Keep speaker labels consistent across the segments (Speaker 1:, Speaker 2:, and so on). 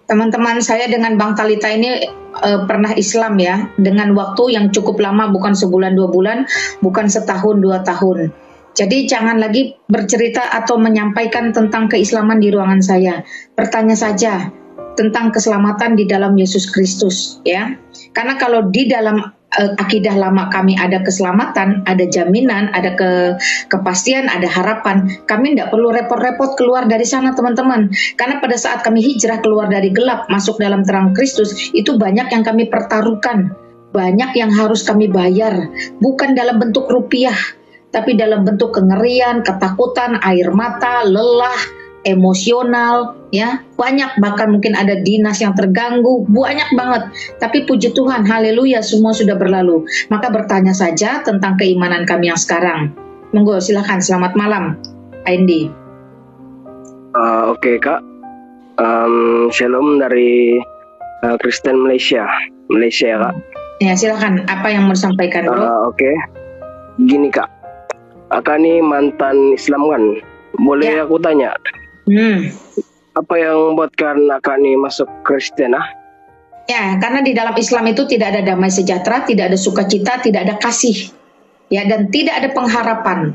Speaker 1: Teman-teman saya dengan Bang Talita ini pernah Islam ya, dengan waktu yang cukup lama, bukan sebulan 2 bulan, bukan setahun 2 tahun. Jadi jangan lagi bercerita atau menyampaikan tentang keislaman di ruangan saya. Bertanya saja tentang keselamatan di dalam Yesus Kristus ya. Karena kalau di dalam akidah lama kami ada keselamatan, ada jaminan, ada kepastian, ada harapan. Kami tidak perlu repot-repot keluar dari sana teman-teman. Karena pada saat kami hijrah keluar dari gelap, masuk dalam terang Kristus, itu banyak yang kami pertaruhkan. Banyak yang harus kami bayar. Bukan dalam bentuk rupiah, tapi dalam bentuk kengerian, ketakutan, air mata, lelah, emosional, ya banyak, bahkan mungkin ada dinas yang terganggu, banyak banget. Tapi puji Tuhan, haleluya, semua sudah berlalu. Maka bertanya saja tentang keimanan kami yang sekarang. Monggo, silakan. Selamat malam, Andi.
Speaker 2: Oke, Kak. Shalom dari Kristen Malaysia ya, Kak.
Speaker 1: Ya, silakan. Apa yang mau disampaikan, Bro?
Speaker 2: Oke. Gini, Kak. Kakak nih mantan Islam kan? Boleh aku tanya? Apa yang membuatkan kakak nih masuk Kristen?
Speaker 1: Ya, karena di dalam Islam itu tidak ada damai sejahtera, tidak ada sukacita, tidak ada kasih, ya, dan tidak ada pengharapan.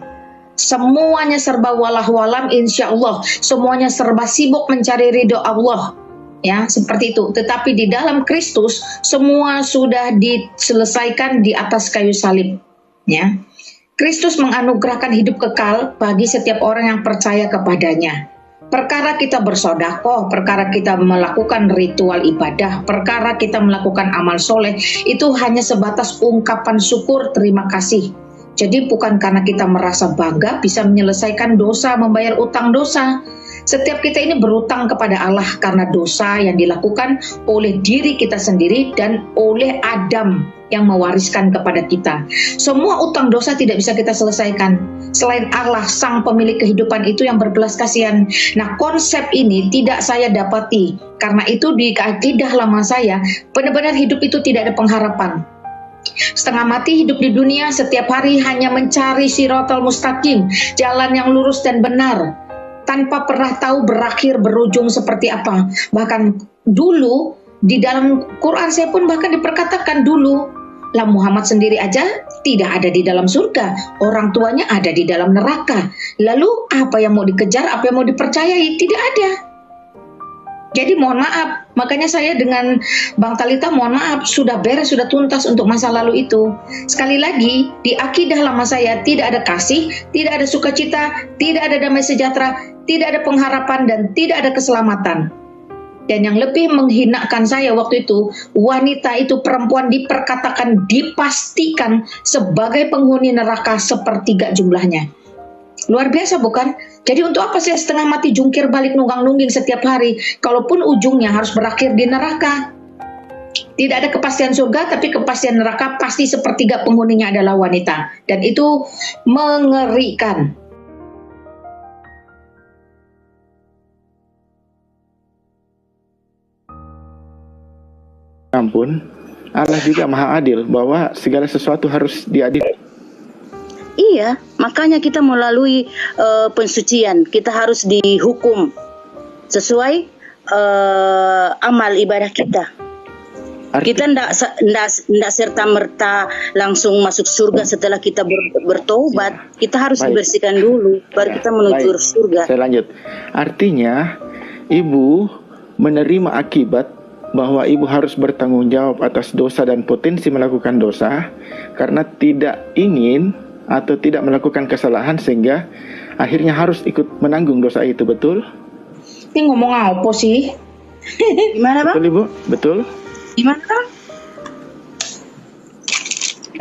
Speaker 1: Semuanya serba walah-walam, insya Allah. Semuanya serba sibuk mencari ridho Allah, ya, seperti itu. Tetapi di dalam Kristus semua sudah diselesaikan di atas kayu salib, ya. Kristus menganugerahkan hidup kekal bagi setiap orang yang percaya kepadanya. Perkara kita bersedekah, perkara kita melakukan ritual ibadah, perkara kita melakukan amal soleh, itu hanya sebatas ungkapan syukur terima kasih. Jadi bukan karena kita merasa bangga bisa menyelesaikan dosa, membayar utang dosa. Setiap kita ini berutang kepada Allah karena dosa yang dilakukan oleh diri kita sendiri dan oleh Adam yang mewariskan kepada kita. Semua utang dosa tidak bisa kita selesaikan selain Allah, sang pemilik kehidupan itu yang berbelas kasihan. Nah, konsep ini tidak saya dapati. Karena itu di akidah lama saya, benar-benar hidup itu tidak ada pengharapan. Setengah mati hidup di dunia, setiap hari hanya mencari siratal mustaqim, jalan yang lurus dan benar, tanpa pernah tahu berakhir berujung seperti apa. Bahkan dulu di dalam Quran saya pun bahkan diperkatakan dulu, lah Muhammad sendiri aja tidak ada di dalam surga, orang tuanya ada di dalam neraka. Lalu apa yang mau dikejar, apa yang mau dipercayai? Tidak ada. Jadi mohon maaf, makanya saya dengan Bang Talita mohon maaf, sudah beres, sudah tuntas untuk masa lalu itu. Sekali lagi, di akidah lama saya tidak ada kasih, tidak ada sukacita, tidak ada damai sejahtera, tidak ada pengharapan, dan tidak ada keselamatan. Dan yang lebih menghinakan saya waktu itu, wanita itu, perempuan diperkatakan, dipastikan sebagai penghuni neraka sepertiga jumlahnya. Luar biasa bukan? Jadi untuk apa saya setengah mati jungkir balik nunggang-nungging setiap hari, kalaupun ujungnya harus berakhir di neraka? Tidak ada kepastian surga, tapi kepastian neraka pasti sepertiga penghuninya adalah wanita. Dan itu mengerikan.
Speaker 3: Ampun, Allah juga maha adil bahwa segala sesuatu harus diadili.
Speaker 4: Iya, makanya kita melalui pensucian, kita harus dihukum sesuai amal ibadah kita. Kita tidak serta-merta langsung masuk surga setelah kita bertobat. Kita harus dibersihkan dulu, baru kita menuju surga.
Speaker 3: Saya lanjut. Artinya, ibu menerima akibat bahwa ibu harus bertanggung jawab atas dosa dan potensi melakukan dosa karena tidak ingin atau tidak melakukan kesalahan sehingga akhirnya harus ikut menanggung dosa itu, betul?
Speaker 1: Ini ngomong apa sih?
Speaker 4: Gimana Bang?
Speaker 3: Betul Ibu? Betul?
Speaker 4: Gimana Bang?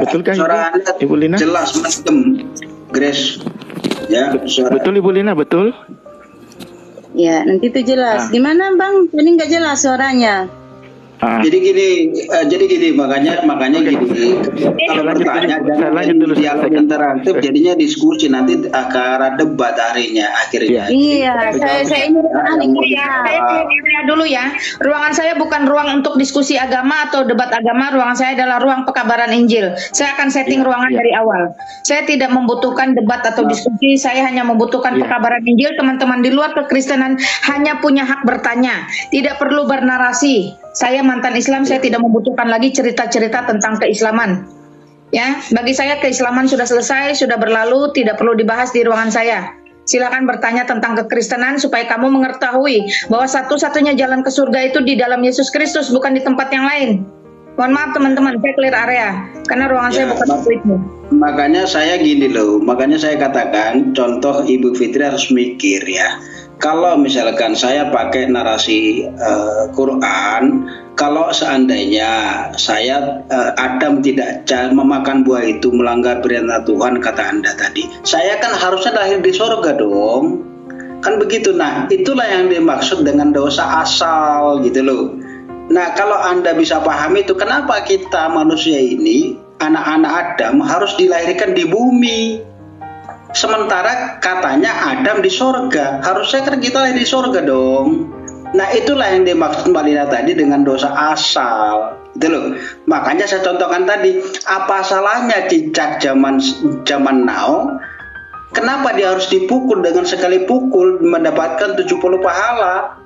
Speaker 3: Betul kan
Speaker 5: suara
Speaker 3: Ibu Lina?
Speaker 5: Jelas mendem, Grace. Ya, suara.
Speaker 3: Betul Ibu Lina, betul?
Speaker 4: Ya, nanti itu jelas. Gimana Bang? Ini nggak jelas suaranya.
Speaker 5: Jadi gini, makanya gini. Kalau bertanya dan dialog interaktif, jadinya diskusi nanti akan debat akhirnya.
Speaker 4: Iya, saya ini
Speaker 1: dulu ya. Ruangan saya bukan ruang untuk diskusi agama atau debat agama. Ruangan saya adalah ruang pekabaran Injil. Saya akan setting ruangan dari awal. Saya tidak membutuhkan debat atau diskusi. Saya hanya membutuhkan pekabaran Injil. Teman-teman di luar kekristenan hanya punya hak bertanya. Tidak perlu bernarasi. Saya mantan Islam, saya tidak membutuhkan lagi cerita-cerita tentang keislaman. Ya, bagi saya keislaman sudah selesai, sudah berlalu, tidak perlu dibahas di ruangan saya. Silakan bertanya tentang kekristenan supaya kamu mengetahui bahwa satu-satunya jalan ke surga itu di dalam Yesus Kristus, bukan di tempat yang lain. Mohon maaf teman-teman, saya clear area karena ruangan saya bukan untuk itu.
Speaker 5: Makanya saya gini loh, makanya saya katakan contoh Ibu Fitri harus mikir ya. Kalau misalkan saya pakai narasi Quran, kalau seandainya saya Adam tidak memakan buah itu melanggar perintah Tuhan kata Anda tadi, saya kan harusnya lahir di surga dong, kan begitu. Nah itulah yang dimaksud dengan dosa asal gitu loh. Nah kalau Anda bisa pahami itu, kenapa kita manusia ini anak-anak Adam harus dilahirkan di bumi? Sementara katanya Adam di sorga, harusnya kan kita di sorga dong. Nah itulah yang dimaksud Mbak Lina tadi dengan dosa asal, gitu loh. Makanya saya contohkan tadi, apa salahnya cicak zaman now? Kenapa dia harus dipukul, dengan sekali pukul mendapatkan 70 pahala?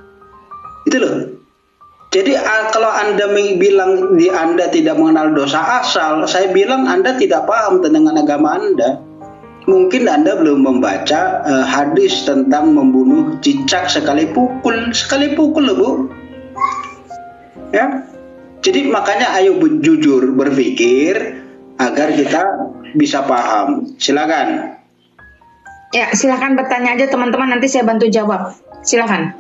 Speaker 5: Itu loh. Jadi kalau Anda bilang Anda tidak mengenal dosa asal, saya bilang Anda tidak paham dengan agama Anda. Mungkin Anda belum membaca hadis tentang membunuh cicak sekali pukul loh Bu. Ya. Jadi makanya ayo jujur berpikir agar kita bisa paham. Silakan.
Speaker 1: Ya, silakan bertanya aja teman-teman, nanti saya bantu jawab. Silakan.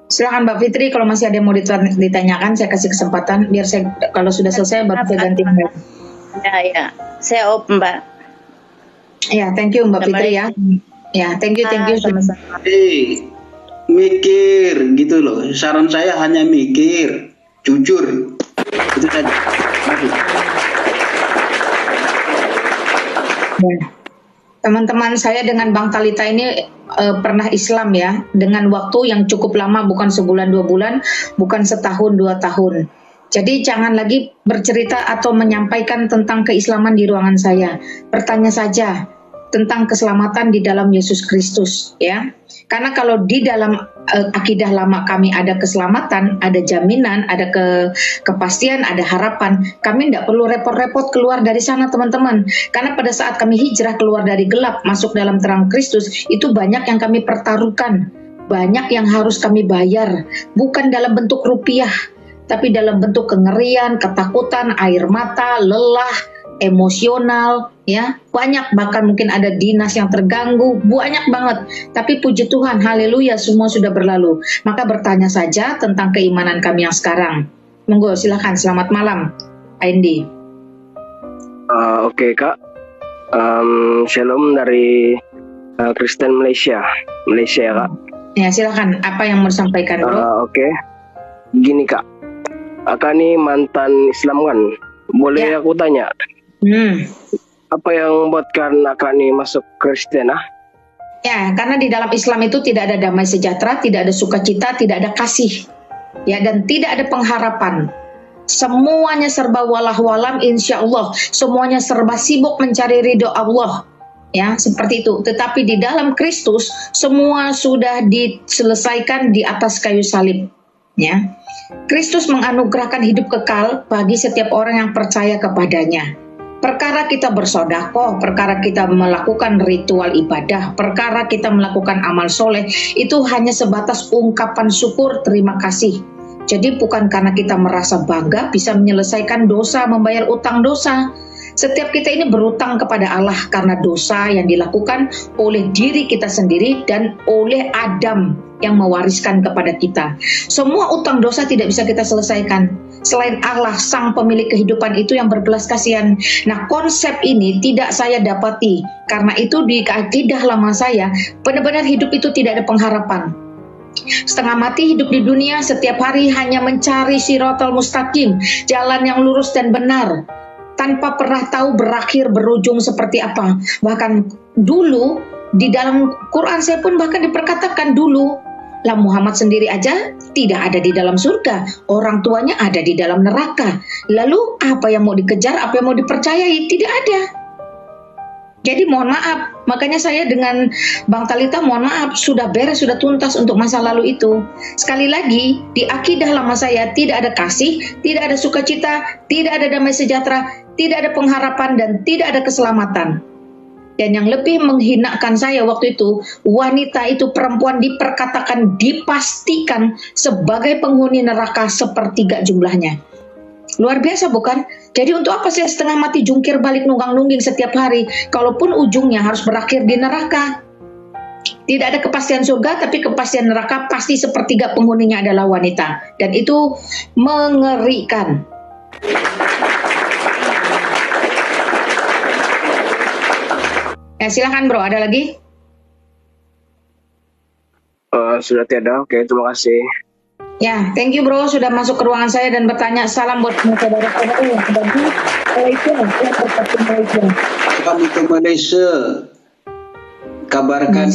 Speaker 1: Silakan Mbak Fitri, kalau masih ada yang mau ditanyakan saya kasih kesempatan biar saya kalau sudah selesai baru saya ganti.
Speaker 4: Ya, saya open Mbak.
Speaker 1: Ya, thank you Mbak Fitri ya. Ya, thank you.
Speaker 4: Sama-sama.
Speaker 5: Mikir gitu loh. Saran saya hanya mikir, jujur. Itu saja.
Speaker 1: Ya. Teman-teman saya dengan Bang Talita ini pernah Islam ya, dengan waktu yang cukup lama, bukan sebulan 2 bulan, bukan setahun 2 tahun. Jadi jangan lagi bercerita atau menyampaikan tentang keislaman di ruangan saya. Bertanya saja tentang keselamatan di dalam Yesus Kristus ya. Karena kalau di dalam akidah lama kami ada keselamatan, ada jaminan, ada kepastian, ada harapan. Kami tidak perlu repot-repot keluar dari sana teman-teman. Karena pada saat kami hijrah keluar dari gelap masuk dalam terang Kristus, itu banyak yang kami pertaruhkan. Banyak yang harus kami bayar. Bukan dalam bentuk rupiah, tapi dalam bentuk kengerian, ketakutan, air mata, lelah, emosional, ya banyak, bahkan mungkin ada dinas yang terganggu, banyak banget. Tapi puji Tuhan, haleluya, semua sudah berlalu. Maka bertanya saja tentang keimanan kami yang sekarang. Monggo, silakan. Selamat malam, Indi.
Speaker 2: Oke Kak, Shalom dari Kristen Malaysia ya Kak.
Speaker 1: Ya silakan. Apa yang mau disampaikan Bro?
Speaker 2: Oke. Gini Kak. Kakak nih mantan Islam kan, boleh aku tanya? Apa yang membuatkan kakak nih masuk Kristen
Speaker 1: Ya, karena di dalam Islam itu tidak ada damai sejahtera, tidak ada sukacita, tidak ada kasih, ya, dan tidak ada pengharapan. Semuanya serba walah-walam, insya Allah. Semuanya serba sibuk mencari ridho Allah, ya, seperti itu. Tetapi di dalam Kristus semua sudah diselesaikan di atas kayu salib, ya. Kristus menganugerahkan hidup kekal bagi setiap orang yang percaya kepadanya. Perkara kita bersedekah, perkara kita melakukan ritual ibadah, perkara kita melakukan amal soleh, itu hanya sebatas ungkapan syukur terima kasih. Jadi bukan karena kita merasa bangga bisa menyelesaikan dosa, membayar utang dosa. Setiap kita ini berutang kepada Allah karena dosa yang dilakukan oleh diri kita sendiri dan oleh Adam yang mewariskan kepada kita. Semua utang dosa tidak bisa kita selesaikan selain Allah, sang pemilik kehidupan itu yang berbelas kasihan. Nah, konsep ini tidak saya dapati. Karena itu di akidah lama saya, benar-benar hidup itu tidak ada pengharapan. Setengah mati hidup di dunia, setiap hari hanya mencari siratal mustaqim, jalan yang lurus dan benar, tanpa pernah tahu berakhir berujung seperti apa. Bahkan dulu di dalam Quran saya pun bahkan diperkatakan dulu, lah Muhammad sendiri aja tidak ada di dalam surga, orang tuanya ada di dalam neraka. Lalu apa yang mau dikejar, apa yang mau dipercayai? Tidak ada. Jadi mohon maaf, makanya saya dengan Bang Talita mohon maaf, sudah beres, sudah tuntas untuk masa lalu itu. Sekali lagi, di akidah lama saya tidak ada kasih, tidak ada sukacita, tidak ada damai sejahtera, tidak ada pengharapan, dan tidak ada keselamatan. Dan yang lebih menghinakan saya waktu itu, wanita itu, perempuan diperkatakan, dipastikan sebagai penghuni neraka sepertiga jumlahnya. Luar biasa bukan? Jadi untuk apa saya setengah mati jungkir balik nunggang-nungging setiap hari, kalaupun ujungnya harus berakhir di neraka? Tidak ada kepastian surga, tapi kepastian neraka pasti sepertiga penghuninya adalah wanita. Dan itu mengerikan. Ya, silakan bro, ada lagi?
Speaker 2: Sudah tiada, oke, terima kasih.
Speaker 1: Ya, thank you bro sudah masuk ke ruangan saya dan bertanya. Salam buat saudara-saudara yang ada di Malaysia.
Speaker 5: Kami ke Malaysia, kabarkan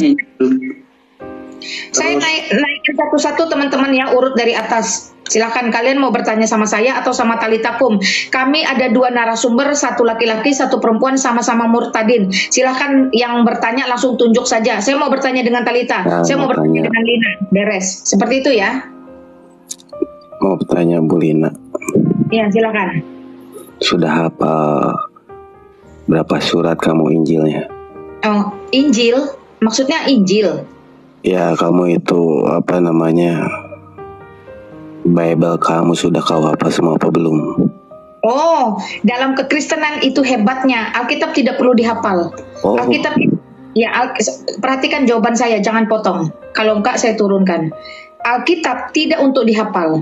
Speaker 1: Saya naikin satu-satu teman-teman ya, urut dari atas. Silakan kalian mau bertanya sama saya atau sama Talitakum. Kami ada 2 narasumber, satu laki-laki, satu perempuan, sama-sama murtadin. Silakan yang bertanya langsung tunjuk saja. Saya mau bertanya dengan Talita, saya mau bertanya dengan Lina. Beres. Seperti itu ya.
Speaker 6: Mau bertanya Bu Lina.
Speaker 1: Ya, silakan.
Speaker 6: Sudah hafal berapa surat kamu Injilnya?
Speaker 1: Oh, Injil? Maksudnya Injil?
Speaker 6: Ya, kamu itu apa namanya? Bible kamu sudah kau hafal semua apa belum?
Speaker 1: Oh, dalam kekristenan itu hebatnya. Alkitab tidak perlu dihafal.
Speaker 6: Oh.
Speaker 1: Alkitab, ya, perhatikan jawaban saya, jangan potong. Kalau enggak saya turunkan. Alkitab tidak untuk dihafal.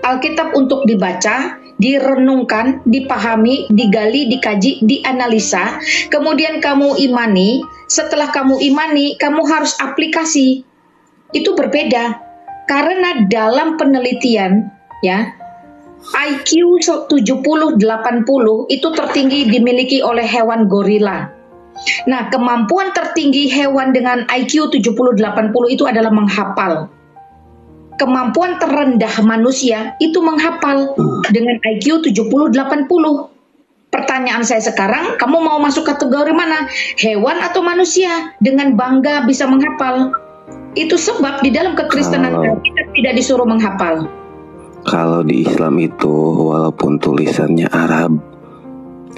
Speaker 1: Alkitab untuk dibaca, direnungkan, dipahami, digali, dikaji, dianalisa, kemudian kamu imani. Setelah kamu imani, kamu harus aplikasi. Itu berbeda. Karena dalam penelitian, ya, IQ 70-80 itu tertinggi dimiliki oleh hewan gorila. Nah, kemampuan tertinggi hewan dengan IQ 70-80 itu adalah menghafal. Kemampuan terendah manusia itu menghafal dengan IQ 70-80. Pertanyaan saya sekarang, kamu mau masuk kategori mana? Hewan atau manusia dengan bangga bisa menghafal? Itu sebab di dalam kekristenan kita tidak disuruh menghafal.
Speaker 6: Kalau di Islam itu walaupun tulisannya Arab,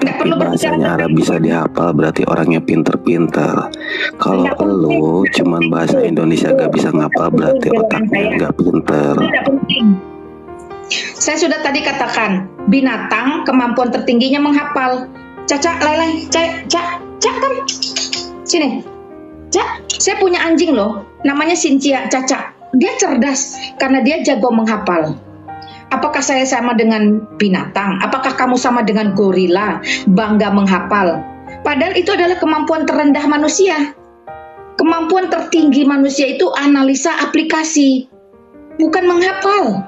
Speaker 6: tapi bahasanya Arab bisa dihafal, berarti orangnya pinter-pinter. Kalau lu cuman bahasa Indonesia gak bisa ngapal, berarti otaknya gak pinter.
Speaker 1: Tidak penting. Saya sudah tadi katakan, binatang kemampuan tertingginya menghafal. Caca, lelai, Cak, kan? Sini. Cak, saya punya anjing loh, namanya Cynthia, Caca. Dia cerdas karena dia jago menghafal. Apakah saya sama dengan binatang? Apakah kamu sama dengan gorila? Bangga menghafal. Padahal itu adalah kemampuan terendah manusia. Kemampuan tertinggi manusia itu analisa aplikasi, bukan menghafal.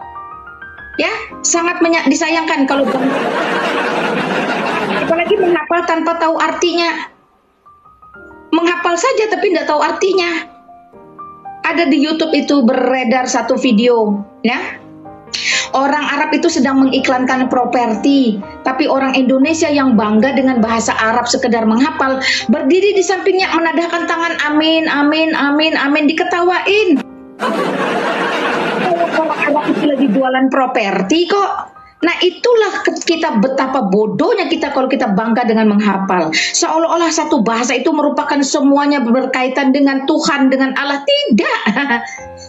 Speaker 1: Ya, sangat disayangkan kalau apalagi menghafal tanpa tahu artinya. Menghafal saja tapi tidak tahu artinya. Ada di YouTube itu beredar satu video, ya. Orang Arab itu sedang mengiklankan properti, tapi orang Indonesia yang bangga dengan bahasa Arab sekedar menghafal, berdiri di sampingnya menadahkan tangan, amin, amin, amin, amin, diketawain. Orang Arab itu lagi jualan properti kok. Nah, itulah kita betapa bodohnya kita kalau kita bangga dengan menghafal. Seolah-olah satu bahasa itu merupakan semuanya berkaitan dengan Tuhan, dengan Allah. Tidak.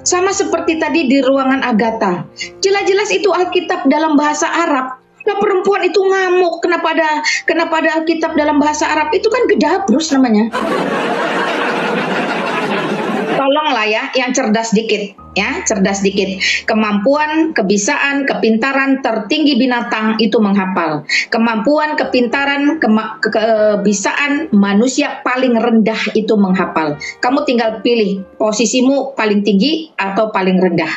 Speaker 1: Sama seperti tadi di ruangan Agatha. Jelas-jelas itu Alkitab dalam bahasa Arab. Nah, perempuan itu ngamuk. Kenapa ada Alkitab dalam bahasa Arab? Itu kan gedabrus namanya. tolonglah ya, yang cerdas dikit, ya, cerdas dikit. Kemampuan, kebisaan, kepintaran tertinggi binatang itu menghafal. Kemampuan, kepintaran, kebisaan manusia paling rendah itu menghafal. Kamu tinggal pilih posisimu paling tinggi atau paling rendah.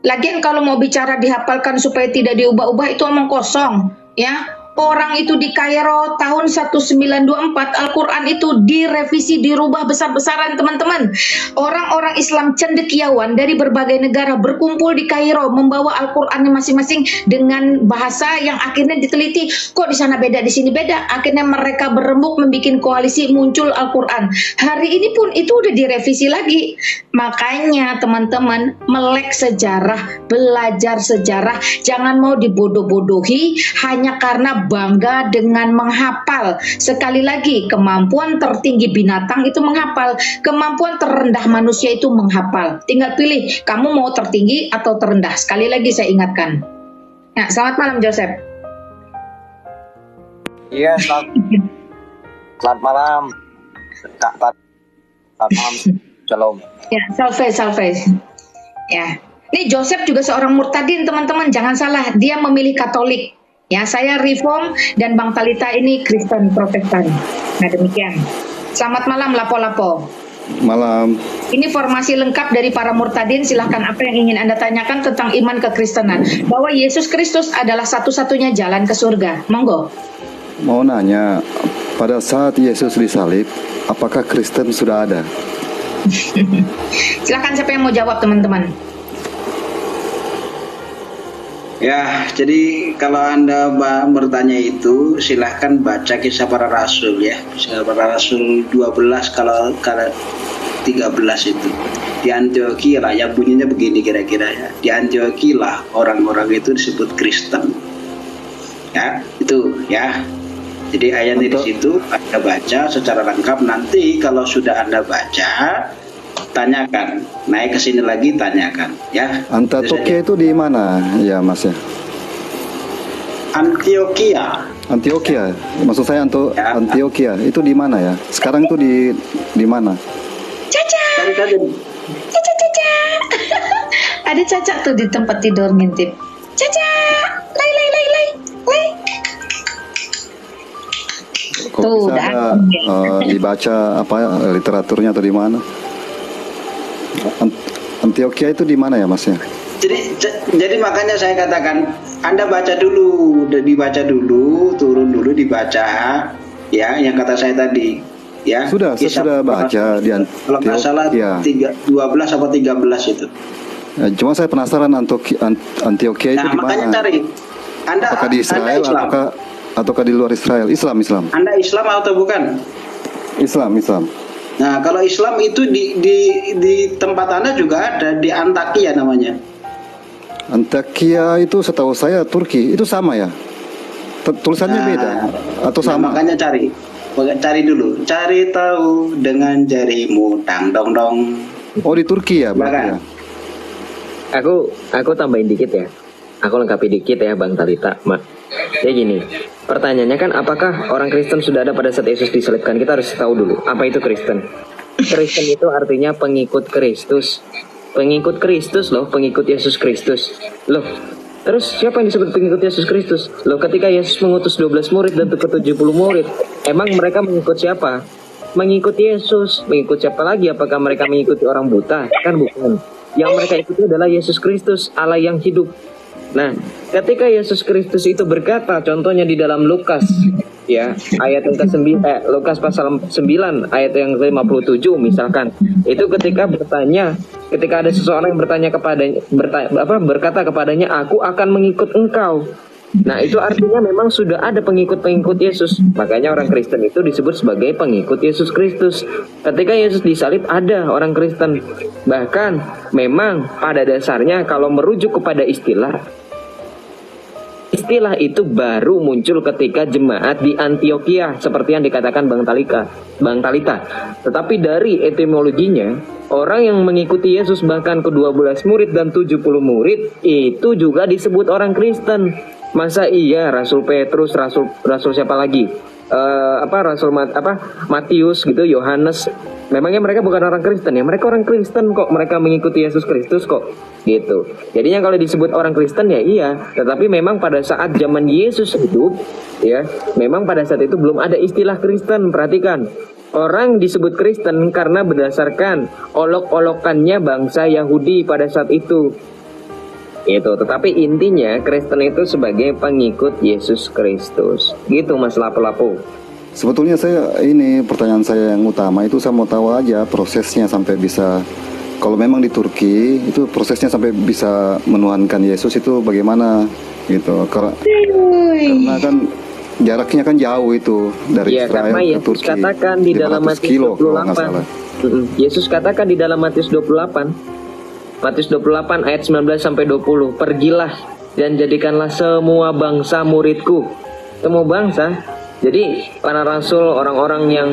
Speaker 1: Lagian kalau mau bicara dihafalkan supaya tidak diubah-ubah itu omong kosong, ya. Orang itu di Kairo tahun 1924 Al-Quran itu direvisi, dirubah besar-besaran teman-teman. Orang-orang Islam cendekiawan dari berbagai negara berkumpul di Kairo membawa Al-Qurannya masing-masing dengan bahasa yang akhirnya diteliti. Kok di sana beda, di sini beda. Akhirnya mereka berembuk membuat koalisi, muncul Al-Quran. Hari ini pun itu udah direvisi lagi. Makanya teman-teman, melek sejarah, belajar sejarah, jangan mau dibodoh-bodohi hanya karena bangga dengan menghafal. Sekali lagi, kemampuan tertinggi binatang itu menghafal, kemampuan terendah manusia itu menghafal. Tinggal pilih, kamu mau tertinggi atau terendah. Sekali lagi saya ingatkan. Nah, selamat malam Joseph.
Speaker 7: Iya, selamat malam Kak Tat. Selamat malam. Shalom.
Speaker 1: Ya, salve. Ya, ini Joseph juga seorang murtadin teman-teman, jangan salah, dia memilih Katolik. Ya, saya Reform dan Bang Talita ini Kristen Protestan. Nah, demikian. Selamat malam Lapo-Lapo.
Speaker 8: Malam.
Speaker 1: Ini formasi lengkap dari para murtadin. Silahkan apa yang ingin Anda tanyakan tentang iman kekristenan. Bahwa Yesus Kristus adalah satu-satunya jalan ke surga. Monggo.
Speaker 8: Mau nanya, pada saat Yesus disalib, apakah Kristen sudah ada?
Speaker 1: Silahkan siapa yang mau jawab teman-teman.
Speaker 5: Ya, jadi kalau Anda bertanya itu, silahkan baca Kisah Para Rasul ya. Kisah Para Rasul 12 kalau 13 itu. Di Antioquia lah, yang bunyinya begini kira-kira ya. Di Antioquia lah orang-orang itu disebut Kristen. Ya, itu ya. Jadi ayatnya di situ Anda baca secara lengkap. Nanti kalau sudah Anda baca, tanyakan, naik ke sini lagi tanyakan ya.
Speaker 8: Antioquia itu di mana ya Mas ya? Antioquia. Maksud saya ya. Antioquia itu di mana ya? Sekarang itu di mana?
Speaker 1: Caca. Ada Caca tuh di tempat tidur ngintip. Caca. Lay.
Speaker 8: Kok tuh, bisa ada dibaca apa literaturnya atau di mana? Antioquia itu di mana ya Mas ya?
Speaker 5: Jadi makanya saya katakan Anda baca dulu, dibaca dulu, turun dulu dibaca ya yang kata saya tadi ya.
Speaker 8: Saya sudah baca di Antioquia.
Speaker 5: Kalau nggak salah 12 atau 13 itu.
Speaker 8: Ya, cuma saya penasaran Antioquia itu di mana?
Speaker 5: Makanya cari.
Speaker 8: Apakah di Israel ataukah di luar Israel? Islam.
Speaker 5: Anda Islam atau bukan?
Speaker 8: Islam.
Speaker 5: Nah, kalau Islam itu di tempat Anda juga ada, di Antakya namanya.
Speaker 8: Antakya itu setahu saya Turki, itu sama ya? Tulisannya beda atau sama?
Speaker 5: Makanya cari dulu. Cari tahu dengan jarimu, dang dong dong.
Speaker 8: Oh, di Turki ya, berarti ya.
Speaker 7: Aku tambahin dikit ya. Aku lengkapi dikit ya Bang Talita. Ya gini, pertanyaannya kan apakah orang Kristen sudah ada pada saat Yesus disalibkan? Kita harus tahu dulu apa itu Kristen. Kristen itu artinya pengikut Kristus. Pengikut Kristus loh, pengikut Yesus Kristus. Loh, terus siapa yang disebut pengikut Yesus Kristus? Loh, ketika Yesus mengutus 12 murid dan ke 70 murid, emang mereka mengikut siapa? Mengikut Yesus. Mengikut siapa lagi? Apakah mereka mengikuti orang buta? Kan bukan. Yang mereka ikuti adalah Yesus Kristus, Allah yang hidup. Nah, ketika Yesus Kristus itu berkata, contohnya di dalam Lukas, ya, ayat yang ke-9, Lukas pasal 9, ayat yang ke-57 misalkan, itu ketika ada seseorang yang berkata kepadanya, aku akan mengikut engkau. Nah, itu artinya memang sudah ada pengikut-pengikut Yesus. Makanya orang Kristen itu disebut sebagai pengikut Yesus Kristus. Ketika Yesus disalib ada orang Kristen. Bahkan memang pada dasarnya kalau merujuk kepada istilah itu baru muncul ketika jemaat di Antioquia seperti yang dikatakan Bang Talita. Tetapi dari etimologinya, orang yang mengikuti Yesus bahkan ke-12 murid dan 70 murid itu juga disebut orang Kristen. Masa iya Rasul Petrus, Rasul siapa lagi? Matius gitu, Yohanes. Memangnya mereka bukan orang Kristen ya? Mereka orang Kristen kok, mereka mengikuti Yesus Kristus kok, gitu. Jadinya kalau disebut orang Kristen ya iya, tetapi memang pada saat zaman Yesus hidup, ya, memang pada saat itu belum ada istilah Kristen. Perhatikan, orang disebut Kristen karena berdasarkan olok-olokannya bangsa Yahudi pada saat itu. Itu, tetapi intinya Kristen itu sebagai pengikut Yesus Kristus. Gitu Mas Lapu-Lapu.
Speaker 8: Sebetulnya pertanyaan saya yang utama itu saya mau tahu aja prosesnya sampai bisa, kalau memang di Turki itu prosesnya sampai bisa menuhankan Yesus itu bagaimana gitu. Karena kan jaraknya kan jauh itu dari Israel ke Turki.
Speaker 7: Yesus katakan di dalam Matius 28. Yesus katakan di dalam Matius 28. Matius 28 ayat 19 sampai 20. Pergilah dan jadikanlah semua bangsa muridku. Semua bangsa. Jadi para rasul, orang-orang yang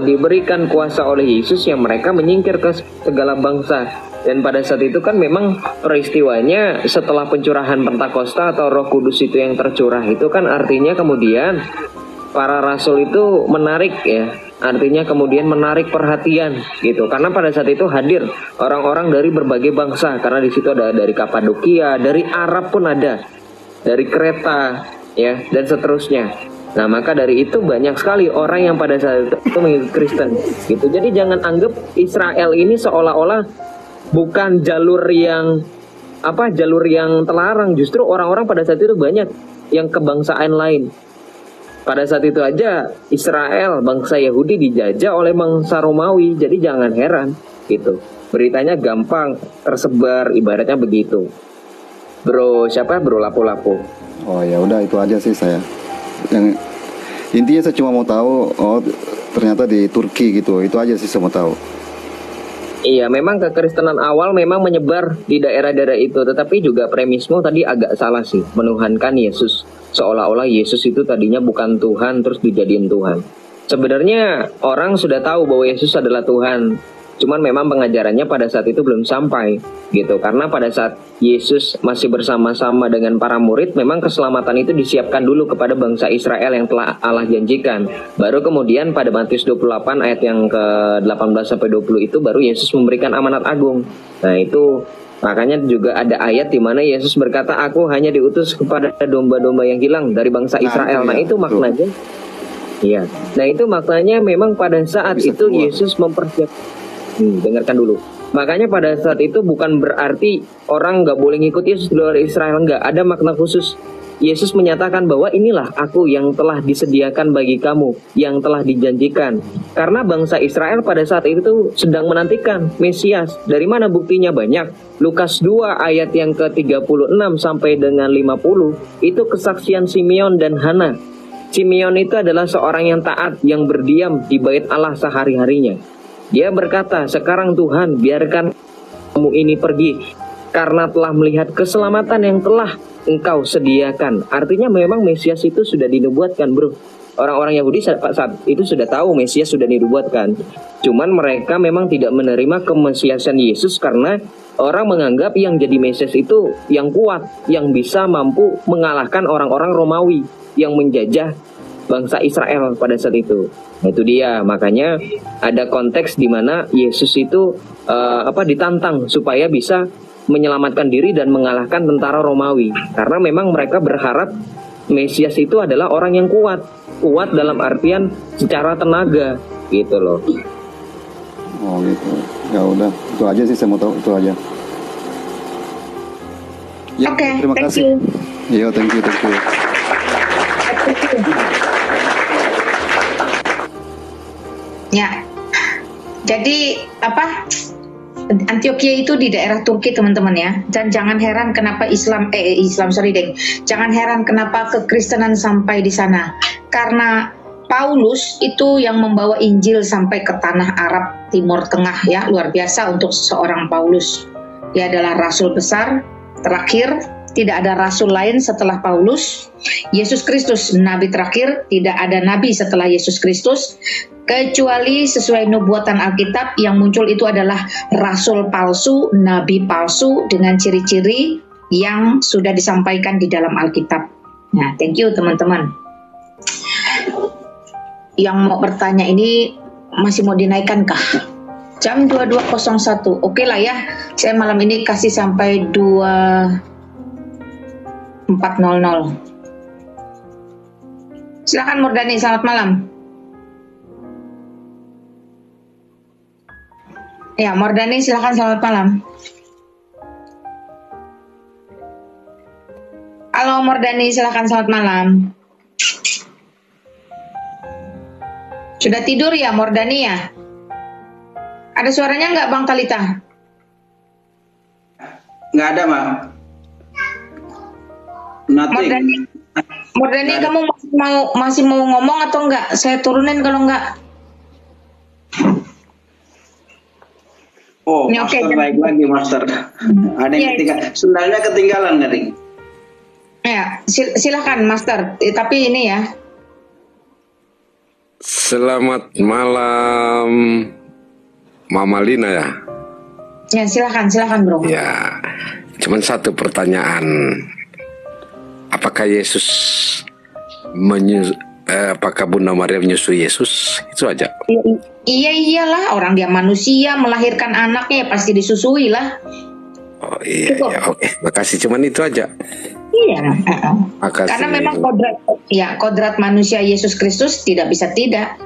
Speaker 7: diberikan kuasa oleh Yesus, yang mereka menyingkir ke segala bangsa. Dan pada saat itu kan memang peristiwanya setelah pencurahan Pentakosta atau Roh Kudus itu yang tercurah, itu kan artinya kemudian para rasul itu menarik ya, artinya kemudian menarik perhatian gitu, karena pada saat itu hadir orang-orang dari berbagai bangsa, karena di situ ada dari Kapadokia, dari Arab pun ada, dari Kreta ya, dan seterusnya. Nah, maka dari itu banyak sekali orang yang pada saat itu mengikuti Kristen gitu. Jadi jangan anggap Israel ini seolah-olah bukan jalur yang terlarang. Justru orang-orang pada saat itu banyak yang kebangsaan lain. Pada saat itu aja Israel, bangsa Yahudi dijajah oleh bangsa Romawi. Jadi jangan heran gitu. Beritanya gampang tersebar, ibaratnya begitu. Bro Lapu-Lapu.
Speaker 8: Oh ya udah, itu aja sih saya. Yang intinya saya cuma mau tahu, oh ternyata di Turki gitu. Itu aja sih saya mau tahu.
Speaker 7: Iya, memang kekristenan awal memang menyebar di daerah-daerah itu, tetapi juga premismu tadi agak salah sih, menuhankan Yesus. Seolah-olah Yesus itu tadinya bukan Tuhan terus dijadiin Tuhan. Sebenarnya orang sudah tahu bahwa Yesus adalah Tuhan, cuman memang pengajarannya pada saat itu belum sampai gitu. Karena pada saat Yesus masih bersama-sama dengan para murid, memang keselamatan itu disiapkan dulu kepada bangsa Israel yang telah Allah janjikan. Baru kemudian pada Matius 28 ayat yang ke-18 sampai 20 itu baru Yesus memberikan amanat agung. Nah, itu makanya juga ada ayat di mana Yesus berkata, "Aku hanya diutus kepada domba-domba yang hilang dari bangsa Israel." Nah, itu maknanya. Iya. Nah, itu maknanya memang pada saat itu Yesus mempersiapkan. Dengarkan dulu. Makanya pada saat itu bukan berarti orang nggak boleh ngikut Yesus di luar Israel, nggak. Ada makna khusus. Yesus menyatakan bahwa inilah aku yang telah disediakan bagi kamu, yang telah dijanjikan. Karena bangsa Israel pada saat itu sedang menantikan Mesias. Dari mana buktinya? Banyak. Lukas 2 ayat yang ke-36 sampai dengan 50 itu kesaksian Simeon dan Hana. Simeon itu adalah seorang yang taat, yang berdiam di bait Allah sehari-harinya. Dia berkata, "Sekarang Tuhan, biarkan kamu ini pergi, karena telah melihat keselamatan yang telah Engkau sediakan." Artinya memang Mesias itu sudah dinubuatkan, bro. Orang-orang Yahudi saat itu sudah tahu Mesias sudah dinubuatkan. Cuman mereka memang tidak menerima kemesiasan Yesus karena orang menganggap yang jadi Mesias itu yang kuat, yang bisa mampu mengalahkan orang-orang Romawi yang menjajah bangsa Israel pada saat itu. Nah, itu dia, makanya ada konteks di mana Yesus itu ditantang supaya bisa menyelamatkan diri dan mengalahkan tentara Romawi. Karena memang mereka berharap Mesias itu adalah orang yang kuat dalam artian secara tenaga, gitu loh.
Speaker 8: Oh gitu. Ya udah, itu aja sih saya mau tahu, itu aja. Ya,
Speaker 1: Oke,
Speaker 8: terima kasih. Iya, thank you.
Speaker 1: Ya, jadi Antioquia itu di daerah Turki, teman-teman ya. Dan jangan heran kenapa jangan heran kenapa kekristenan sampai di sana. Karena Paulus itu yang membawa Injil sampai ke tanah Arab Timur Tengah ya, luar biasa untuk seorang Paulus. Dia adalah rasul besar terakhir. Tidak ada rasul lain setelah Paulus. Yesus Kristus nabi terakhir, tidak ada nabi setelah Yesus Kristus, kecuali sesuai nubuatan Alkitab yang muncul itu adalah rasul palsu, nabi palsu dengan ciri-ciri yang sudah disampaikan di dalam Alkitab. Nah, thank you teman-teman. Yang mau bertanya ini masih mau dinaikkan kah? Jam 22.01, oke lah ya. Saya malam ini kasih sampai 24.00. Silakan Murdani, selamat malam. Ya, Murdani silakan, selamat malam. Halo Murdani, silakan, selamat malam. Sudah tidur ya Murdani ya? Ada suaranya nggak Bang Talita?
Speaker 5: Nggak ada, Mak.
Speaker 1: Murdani, kamu masih mau ngomong atau enggak? Saya turunin kalau enggak.
Speaker 5: Oh, ini Master, baik lagi Master. Ada yang ketinggalan. Sendalnya ketinggalan nggak, Ring?
Speaker 1: Ya, silakan Master. Tapi ini ya.
Speaker 9: Selamat malam, Mama Lina ya.
Speaker 1: Ya, silakan Bro.
Speaker 9: Ya, cuman satu pertanyaan. Apakah Yesus apakah Bunda Maria menyusui Yesus? Itu aja.
Speaker 1: Iyalah, orang dia manusia, melahirkan anaknya ya pasti disusui lah.
Speaker 9: Oh iya, oke. Makasih, cuman itu aja.
Speaker 1: Iya.
Speaker 9: Makasih.
Speaker 1: Karena memang kodrat manusia Yesus Kristus tidak bisa tidak.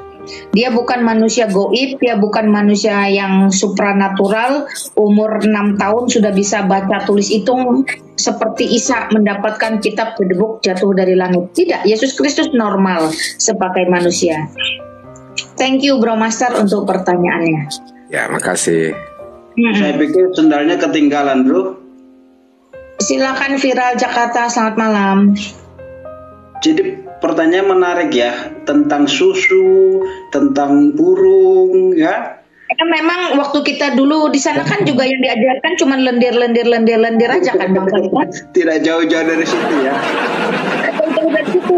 Speaker 1: Dia bukan manusia goib, dia bukan manusia yang supranatural. Umur 6 tahun sudah bisa baca tulis hitung seperti Isa mendapatkan kitab kedebuk jatuh dari langit. Tidak, Yesus Kristus normal sebagai manusia. Thank you Bro Master untuk pertanyaannya.
Speaker 9: Ya, makasih.
Speaker 5: Saya pikir sendalnya ketinggalan, Bro.
Speaker 1: Silakan Viral Jakarta, selamat malam.
Speaker 5: Jadi pertanyaan menarik ya, tentang susu, tentang burung ya.
Speaker 1: Karena memang waktu kita dulu di sana kan juga yang diajarkan cuma lendir aja kan Bang.
Speaker 5: Tidak jauh-jauh dari situ ya.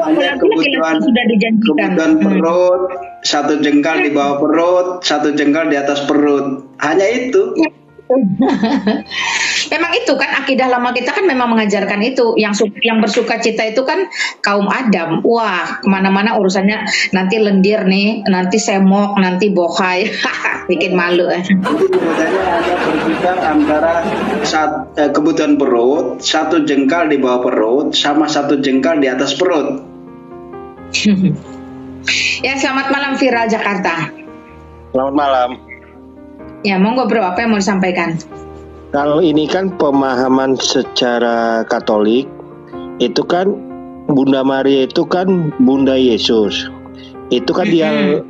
Speaker 5: Hanya kebutuhan perut, satu jengkal di bawah perut, satu jengkal di atas perut. Hanya itu.
Speaker 1: Memang itu kan akidah lama kita kan memang mengajarkan itu. Yang bersuka cita itu kan kaum Adam. Wah, kemana-mana urusannya nanti lendir nih, nanti semok, nanti bohai. Bikin malu.
Speaker 5: Jadi sebenarnya ada perbedaan antara kebutuhan perut, satu jengkal di bawah perut, sama satu jengkal di atas perut.
Speaker 1: Ya, selamat malam Viral Jakarta.
Speaker 10: Selamat malam.
Speaker 1: Ya, monggo Bro, apa yang mau disampaikan?
Speaker 10: Kalau ini kan pemahaman secara Katolik, itu kan Bunda Maria itu kan Bunda Yesus. Itu kan dia lahir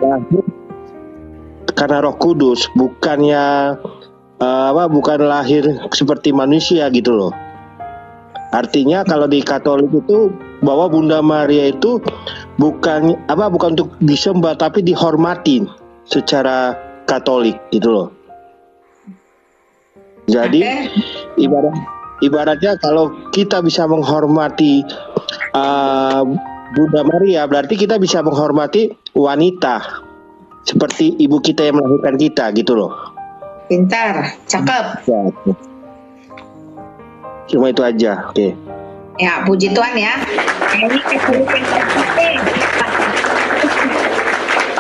Speaker 10: karena Roh Kudus, bukannya bukan lahir seperti manusia gitu loh. Artinya kalau di Katolik itu bahwa Bunda Maria itu bukan untuk disembah tapi dihormatin secara Katolik gitu loh. Jadi ibaratnya kalau kita bisa menghormati Bunda Maria, berarti kita bisa menghormati wanita seperti ibu kita yang melahirkan kita gitu loh.
Speaker 1: Pintar, cakep.
Speaker 10: Ya. Cuma itu aja, oke.
Speaker 1: Ya, puji Tuhan ya.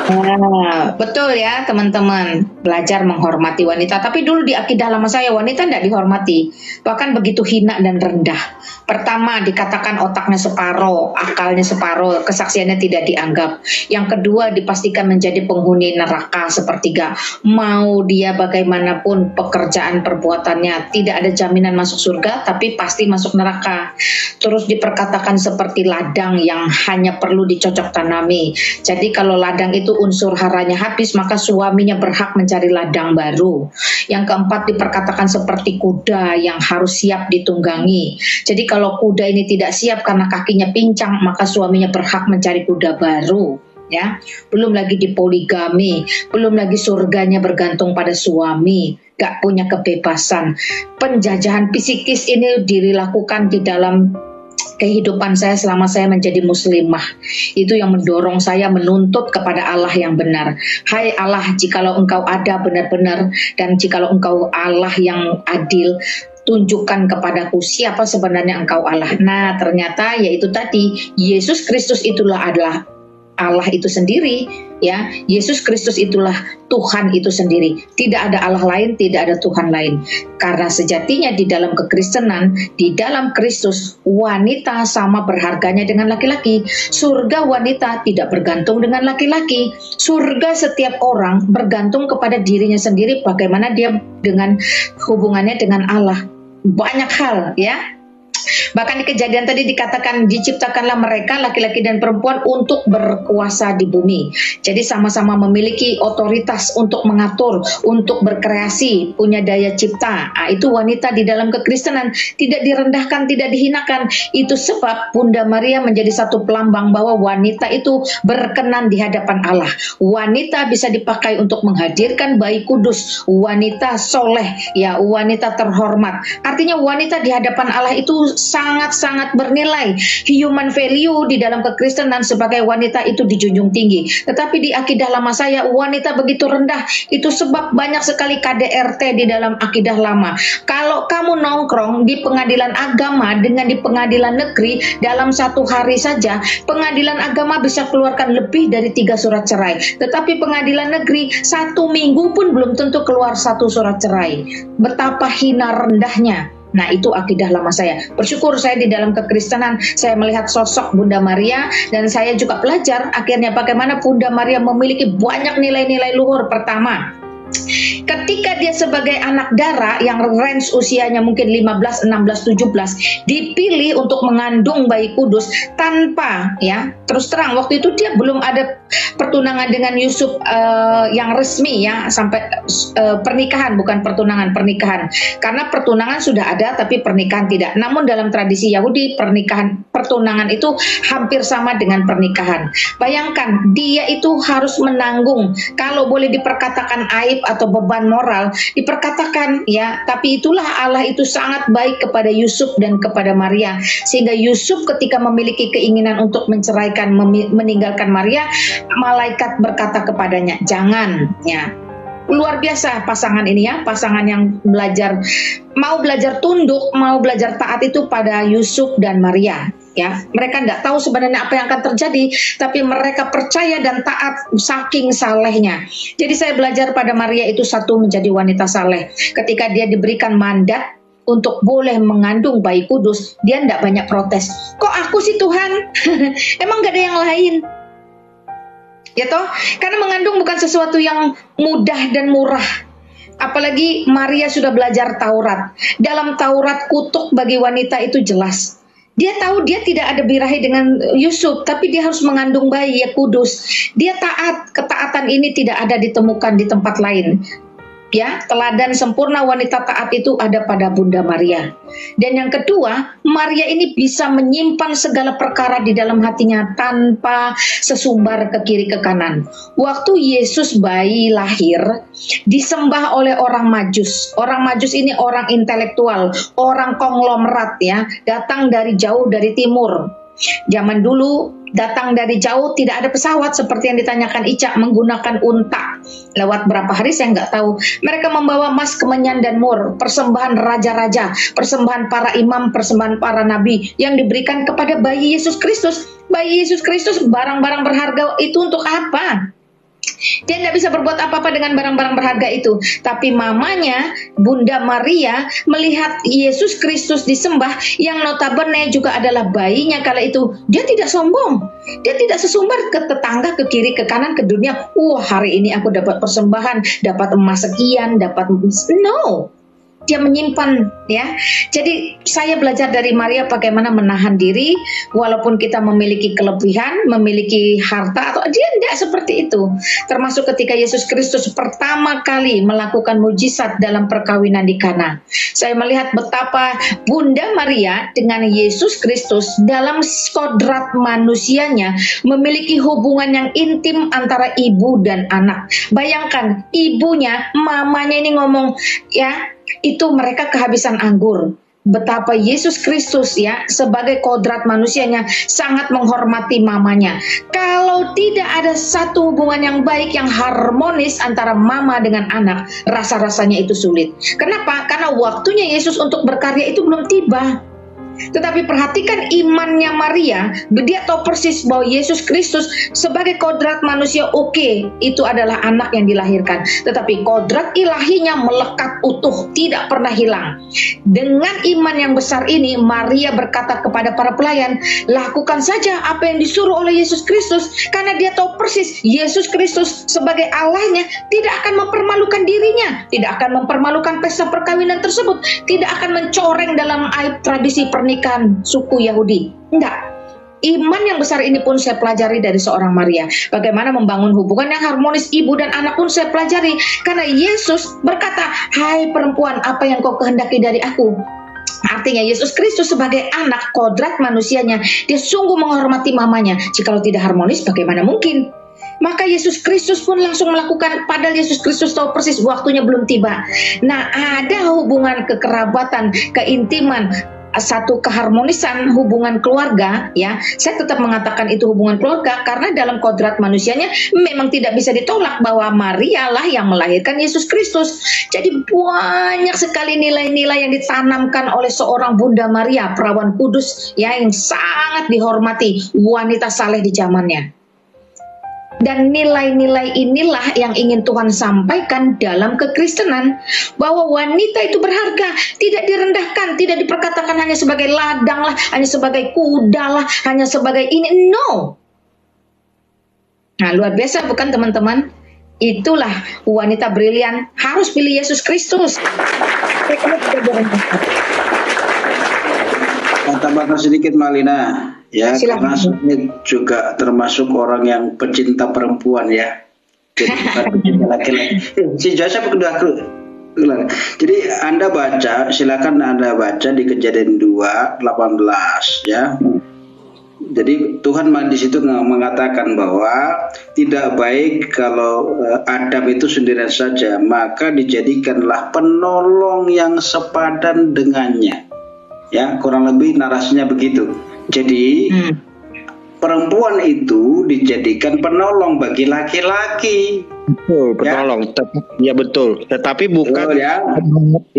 Speaker 1: Ini betul ya teman-teman, belajar menghormati wanita. Tapi dulu di akidah lama saya wanita tidak dihormati, bahkan begitu hina dan rendah. Pertama dikatakan otaknya separuh, akalnya separuh, kesaksiannya tidak dianggap. Yang kedua dipastikan menjadi penghuni neraka sepertiga. Mau dia bagaimanapun pekerjaan perbuatannya, tidak ada jaminan masuk surga, tapi pasti masuk neraka. Terus diperkatakan seperti ladang yang hanya perlu dicocok tanami. Jadi kalau ladang itu unsur haranya habis, maka suaminya berhak mencari ladang baru. Yang keempat diperkatakan seperti kuda yang harus siap ditunggangi. Jadi kalau kuda ini tidak siap karena kakinya pincang, maka suaminya berhak mencari kuda baru. Ya, belum lagi dipoligami, belum lagi surganya bergantung pada suami, gak punya kebebasan. Penjajahan psikis ini dilakukan di dalam kehidupan saya selama saya menjadi muslimah. Itu yang mendorong saya menuntut kepada Allah yang benar. Hai Allah, jikalau engkau ada benar-benar, dan jikalau engkau Allah yang adil, tunjukkan kepadaku siapa sebenarnya engkau Allah. Nah, ternyata yaitu tadi Yesus Kristus itulah adalah Allah itu sendiri, ya. Yesus Kristus itulah Tuhan itu sendiri. Tidak ada Allah lain, tidak ada Tuhan lain. Karena sejatinya di dalam kekristenan, di dalam Kristus, wanita sama berharganya dengan laki-laki. Surga wanita tidak bergantung dengan laki-laki. Surga setiap orang bergantung kepada dirinya sendiri, bagaimana dia dengan hubungannya dengan Allah. Banyak hal, ya. Bahkan di Kejadian tadi dikatakan diciptakanlah mereka laki-laki dan perempuan untuk berkuasa di bumi. Jadi sama-sama memiliki otoritas untuk mengatur, untuk berkreasi, punya daya cipta. Nah, itu wanita di dalam kekristenan tidak direndahkan, tidak dihinakan. Itu sebab Bunda Maria menjadi satu pelambang bahwa wanita itu berkenan di hadapan Allah. Wanita bisa dipakai untuk menghadirkan bayi kudus, wanita soleh, ya, wanita terhormat. Artinya wanita di hadapan Allah itu sangat-sangat bernilai. Human value di dalam kekristenan sebagai wanita itu dijunjung tinggi. Tetapi di akidah lama saya, wanita begitu rendah. Itu sebab banyak sekali KDRT di dalam akidah lama. Kalau kamu nongkrong di pengadilan agama dengan di pengadilan negeri, dalam satu hari saja, pengadilan agama bisa keluarkan lebih dari 3 surat cerai. Tetapi pengadilan negeri 1 minggu pun belum tentu keluar 1 surat cerai. Betapa hina rendahnya. Nah, itu akidah lama saya. Bersyukur saya di dalam kekristenan, saya melihat sosok Bunda Maria, dan saya juga belajar akhirnya bagaimana Bunda Maria memiliki banyak nilai-nilai luhur. Pertama, ketika dia sebagai anak dara yang range usianya mungkin 15, 16, 17 dipilih untuk mengandung bayi kudus tanpa, ya, terus terang waktu itu dia belum ada pertunangan dengan Yusuf yang resmi, ya, sampai pernikahan, bukan pertunangan, pernikahan. Karena pertunangan sudah ada tapi pernikahan tidak. Namun dalam tradisi Yahudi pertunangan itu hampir sama dengan pernikahan. Bayangkan dia itu harus menanggung, kalau boleh diperkatakan aib atau beban moral, diperkatakan, ya, tapi itulah Allah itu sangat baik kepada Yusuf dan kepada Maria, sehingga Yusuf ketika memiliki keinginan untuk menceraikan, meninggalkan Maria, malaikat berkata kepadanya, jangan, ya. Luar biasa pasangan ini, ya, pasangan yang mau belajar tunduk, mau belajar taat itu pada Yusuf dan Maria, ya. Mereka nggak tahu sebenarnya apa yang akan terjadi, tapi mereka percaya dan taat saking salehnya. Jadi saya belajar pada Maria itu satu, menjadi wanita saleh. Ketika dia diberikan mandat untuk boleh mengandung bayi kudus, dia nggak banyak protes. Kok aku sih Tuhan? Emang nggak ada yang lain? Ya toh, karena mengandung bukan sesuatu yang mudah dan murah. Apalagi Maria sudah belajar Taurat. Dalam Taurat kutuk bagi wanita itu jelas. Dia tahu dia tidak ada birahi dengan Yusuf, tapi dia harus mengandung bayi ya kudus. Dia taat, ketaatan ini tidak ada ditemukan di tempat lain. Ya, teladan sempurna wanita taat itu ada pada Bunda Maria. Dan yang kedua, Maria ini bisa menyimpan segala perkara di dalam hatinya tanpa sesumbar ke kiri ke kanan. Waktu Yesus bayi lahir, disembah oleh orang Majus. Orang Majus ini orang intelektual, orang konglomerat, ya, datang dari jauh dari timur. Zaman dulu datang dari jauh, tidak ada pesawat seperti yang ditanyakan Ica, menggunakan unta. Lewat berapa hari saya nggak tahu. Mereka membawa emas, kemenyan, dan mur, persembahan raja-raja, persembahan para imam, persembahan para nabi yang diberikan kepada bayi Yesus Kristus. Bayi Yesus Kristus, barang-barang berharga itu untuk apa? Dia tidak bisa berbuat apa-apa dengan barang-barang berharga itu. Tapi mamanya, Bunda Maria, melihat Yesus Kristus disembah, yang notabene juga adalah bayinya kala itu. Dia tidak sombong. Dia tidak sesumbar ke tetangga, ke kiri, ke kanan, ke dunia. Hari ini aku dapat persembahan, dapat emas sekian, dapat... No. Dia menyimpan, ya. Jadi saya belajar dari Maria bagaimana menahan diri walaupun kita memiliki kelebihan, memiliki harta, atau dia tidak seperti itu. Termasuk ketika Yesus Kristus pertama kali melakukan mujizat dalam perkawinan di Kana. Saya melihat betapa Bunda Maria dengan Yesus Kristus dalam kodrat manusianya memiliki hubungan yang intim antara ibu dan anak. Bayangkan ibunya, mamanya ini ngomong, ya, itu mereka kehabisan anggur. betapa Yesus Kristus ya sebagai kodrat manusianya sangat menghormati mamanya. Kalau tidak ada satu hubungan yang baik, yang harmonis antara mama dengan anak, rasa-rasanya itu sulit. Kenapa? Karena waktunya Yesus untuk berkarya itu belum tiba. Tetapi perhatikan imannya Maria, dia tahu persis bahwa Yesus Kristus sebagai kodrat manusia, oke, itu adalah anak yang dilahirkan. Tetapi kodrat ilahinya melekat utuh, tidak pernah hilang. Dengan iman yang besar ini, Maria berkata kepada para pelayan, lakukan saja apa yang disuruh oleh Yesus Kristus, karena dia tahu persis Yesus Kristus sebagai Allahnya tidak akan mempermalukan dirinya, tidak akan mempermalukan pesta perkawinan tersebut, tidak akan mencoreng dalam aib tradisi pernikahan suku Yahudi. Enggak. Iman yang besar ini pun saya pelajari dari seorang Maria. Bagaimana membangun hubungan yang harmonis ibu dan anak pun saya pelajari. Karena Yesus berkata, hai perempuan, apa yang kau kehendaki dari aku? Artinya Yesus Kristus sebagai anak kodrat manusianya, dia sungguh menghormati mamanya. Jikalau tidak harmonis, bagaimana mungkin? Maka Yesus Kristus pun langsung melakukan, padahal Yesus Kristus tahu persis waktunya belum tiba. Nah, ada hubungan kekerabatan, keintiman, satu keharmonisan hubungan keluarga, ya. Saya tetap mengatakan itu hubungan keluarga karena dalam kodrat manusianya memang tidak bisa ditolak bahwa Maria lah yang melahirkan Yesus Kristus. Jadi banyak sekali nilai-nilai yang ditanamkan oleh seorang Bunda Maria, perawan kudus, ya, yang sangat dihormati, wanita saleh di zamannya. Dan nilai-nilai inilah yang ingin Tuhan sampaikan dalam kekristenan, bahwa wanita itu berharga, tidak direndahkan, tidak diperkatakan hanya sebagai ladang lah, hanya sebagai kuda lah, hanya sebagai ini, no. Nah, luar biasa bukan teman-teman? Itulah wanita brilian, harus pilih Yesus Kristus.
Speaker 5: Tambahkan sedikit Malina. Ya,
Speaker 1: silakan.
Speaker 5: Karena saya juga termasuk orang yang pecinta perempuan ya. Jadi bukan pecinta laki-laki. Si Joseph udah jadi Anda baca, silakan Anda baca di Kejadian 2:18 ya. Jadi Tuhan di situ mengatakan bahwa tidak baik kalau Adam itu sendirian saja, maka dijadikanlah penolong yang sepadan dengannya. Ya, kurang lebih narasinya begitu. Jadi perempuan itu dijadikan penolong bagi laki-laki.
Speaker 10: Betul, penolong. Ya, betul. Tetapi bukan.
Speaker 5: Betul, ya.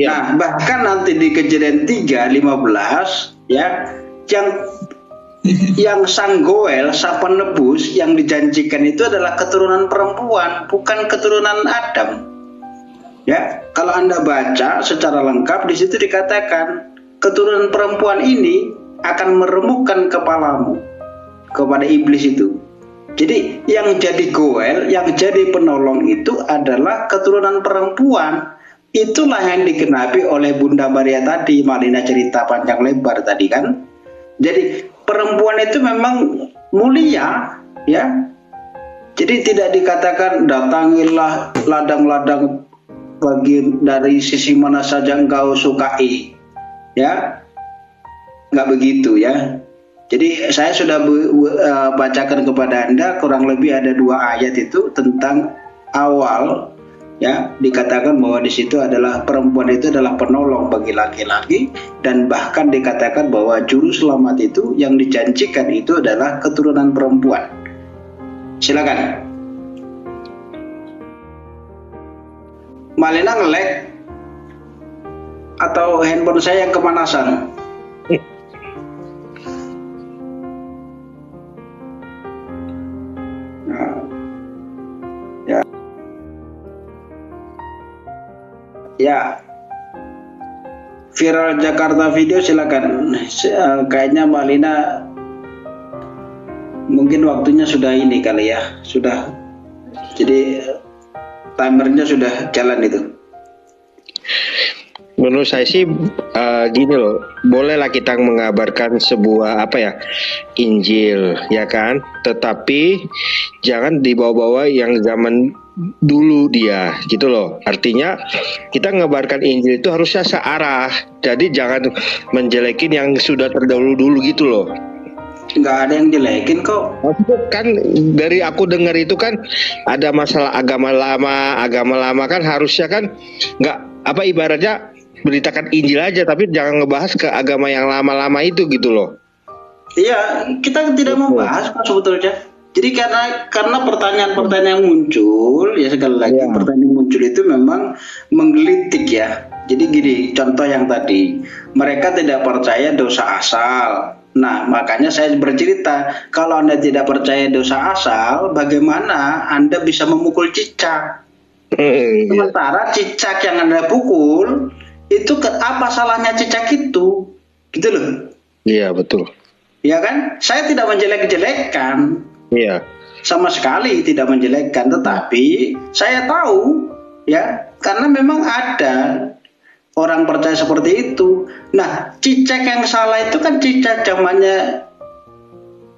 Speaker 5: Nah, bahkan nanti di Kejadian 3:15 ya, yang sang Goel, sang penebus yang dijanjikan itu adalah keturunan perempuan, bukan keturunan Adam. Ya, kalau Anda baca secara lengkap di situ dikatakan keturunan perempuan ini akan meremukkan kepalamu kepada iblis itu. Jadi yang jadi Goel, yang jadi penolong itu adalah keturunan perempuan. Itulah yang digenapi oleh Bunda Maria tadi, Malina cerita panjang lebar tadi kan. Jadi perempuan itu memang mulia ya. Jadi tidak dikatakan datangilah ladang-ladang dari sisi mana saja engkau sukai. Ya, nggak begitu ya. Jadi saya sudah bacakan kepada Anda kurang lebih ada 2 ayat itu tentang awal ya, dikatakan bahwa di situ adalah perempuan itu adalah penolong bagi laki-laki, dan bahkan dikatakan bahwa juru selamat itu yang dijanjikan itu adalah keturunan perempuan. Silakan. Malena nge-lag atau handphone saya yang kemanasan? Ya, viral Jakarta video silakan. Kayaknya Malina mungkin waktunya sudah ini kali ya, sudah. Jadi timernya sudah jalan itu.
Speaker 10: Menurut saya sih gini loh, bolehlah kita mengabarkan sebuah Injil ya kan, tetapi jangan dibawa-bawa yang zaman dulu dia gitu loh. Artinya kita mengabarkan Injil itu harusnya searah, jadi jangan menjelekin yang sudah terdahulu dulu gitu loh.
Speaker 5: Nggak ada yang jelekin kok.
Speaker 10: Kan dari aku dengar itu kan ada masalah agama lama kan harusnya kan nggak ibaratnya beritakan Injil aja, tapi jangan ngebahas ke agama yang lama-lama itu gitu loh.
Speaker 5: Iya, kita tidak membahas Pak sebetulnya. Jadi karena pertanyaan-pertanyaan yang muncul, ya sekali lagi pertanyaan yang muncul itu memang menggelitik ya. Jadi gini, contoh yang tadi, mereka tidak percaya dosa asal. Nah, makanya saya bercerita, kalau Anda tidak percaya dosa asal, bagaimana Anda bisa memukul cicak? Sementara cicak yang Anda pukul, itu apa salahnya cicak itu? Gitu loh.
Speaker 10: Iya, betul.
Speaker 5: Ya kan? Saya tidak menjelek-jelekkan.
Speaker 10: Iya.
Speaker 5: Sama sekali tidak menjelekkan, tetapi saya tahu ya, karena memang ada orang percaya seperti itu. Nah, cicak yang salah itu kan cicak zamannya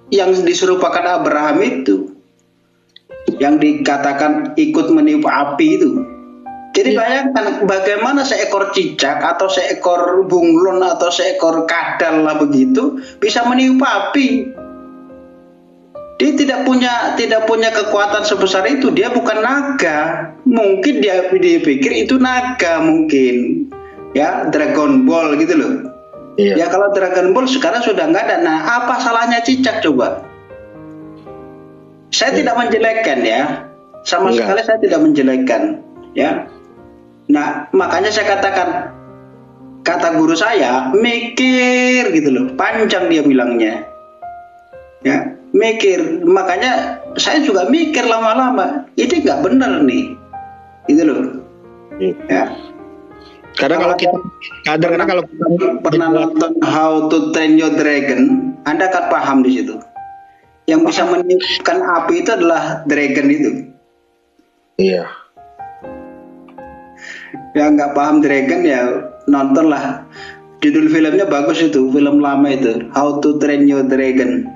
Speaker 5: yang diserupakan Abraham itu, yang dikatakan ikut meniup api itu. Jadi bayangkan bagaimana seekor cicak atau seekor bunglon atau seekor kadal lah begitu bisa meniup api. Dia tidak punya kekuatan sebesar itu. Dia bukan naga. Mungkin dia pikir itu naga mungkin. Ya, Dragon Ball gitu loh. Iya. Ya kalau Dragon Ball sekarang sudah nggak ada. Nah, apa salahnya cicak coba? Saya tidak menjelekkan ya. Sama sekali saya tidak menjelekkan ya. Nah, makanya saya katakan, kata guru saya, mikir gitu loh, panjang dia bilangnya. Ya, mikir. Makanya saya juga mikir lama-lama. Ini nggak benar nih. Gitu loh. Ya.
Speaker 10: Kadang kalau kita
Speaker 5: pernah nonton How to Train Your Dragon, Anda akan paham di situ. Yang bisa meniupkan api itu adalah dragon itu. Iya. Yang nggak paham dragon ya nontonlah. Judul filmnya bagus itu, film lama itu, How to Train Your Dragon.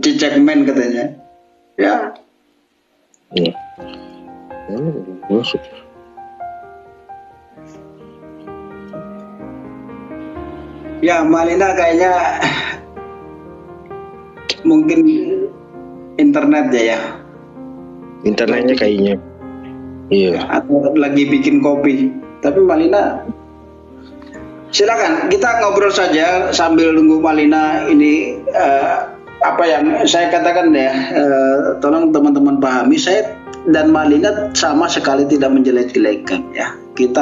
Speaker 5: Cicak Man katanya. Ya. Ya, Malina kayaknya mungkin internet ya.
Speaker 10: Internetnya kayaknya. Iya.
Speaker 5: Atau lagi bikin kopi. Tapi Malina, silakan kita ngobrol saja sambil nunggu Malina ini. Apa yang saya katakan ya, tolong teman-teman pahami, saya dan Malina sama sekali tidak menjelek-jelekan ya. Kita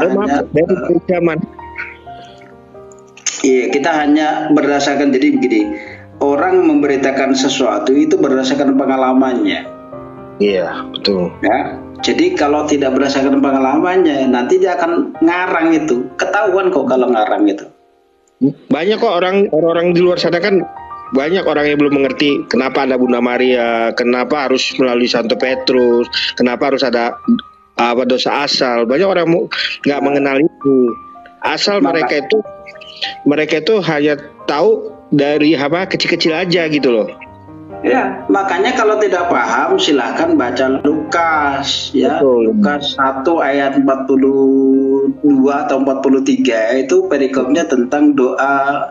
Speaker 5: kita hanya berdasarkan, jadi begini, orang memberitakan sesuatu itu berdasarkan pengalamannya.
Speaker 10: Iya, betul.
Speaker 5: Ya, jadi kalau tidak berdasarkan pengalamannya, nanti dia akan ngarang itu. Ketahuan kok kalau ngarang itu.
Speaker 10: Banyak kok orang di luar sana kan, banyak orang yang belum mengerti kenapa ada Bunda Maria, kenapa harus melalui Santo Petrus, kenapa harus ada dosa asal. Banyak orang nggak mengenal itu. Asal mereka itu hanya tahu dari kecil-kecil aja gitu loh.
Speaker 5: Ya, makanya kalau tidak paham silahkan baca Lukas ya. Betul. Lukas 1 ayat 42 atau 43 itu perikopnya tentang doa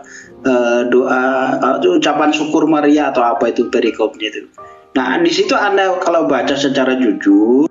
Speaker 5: ucapan syukur Maria atau apa itu perikopnya itu. Nah, di situ Anda kalau baca secara jujur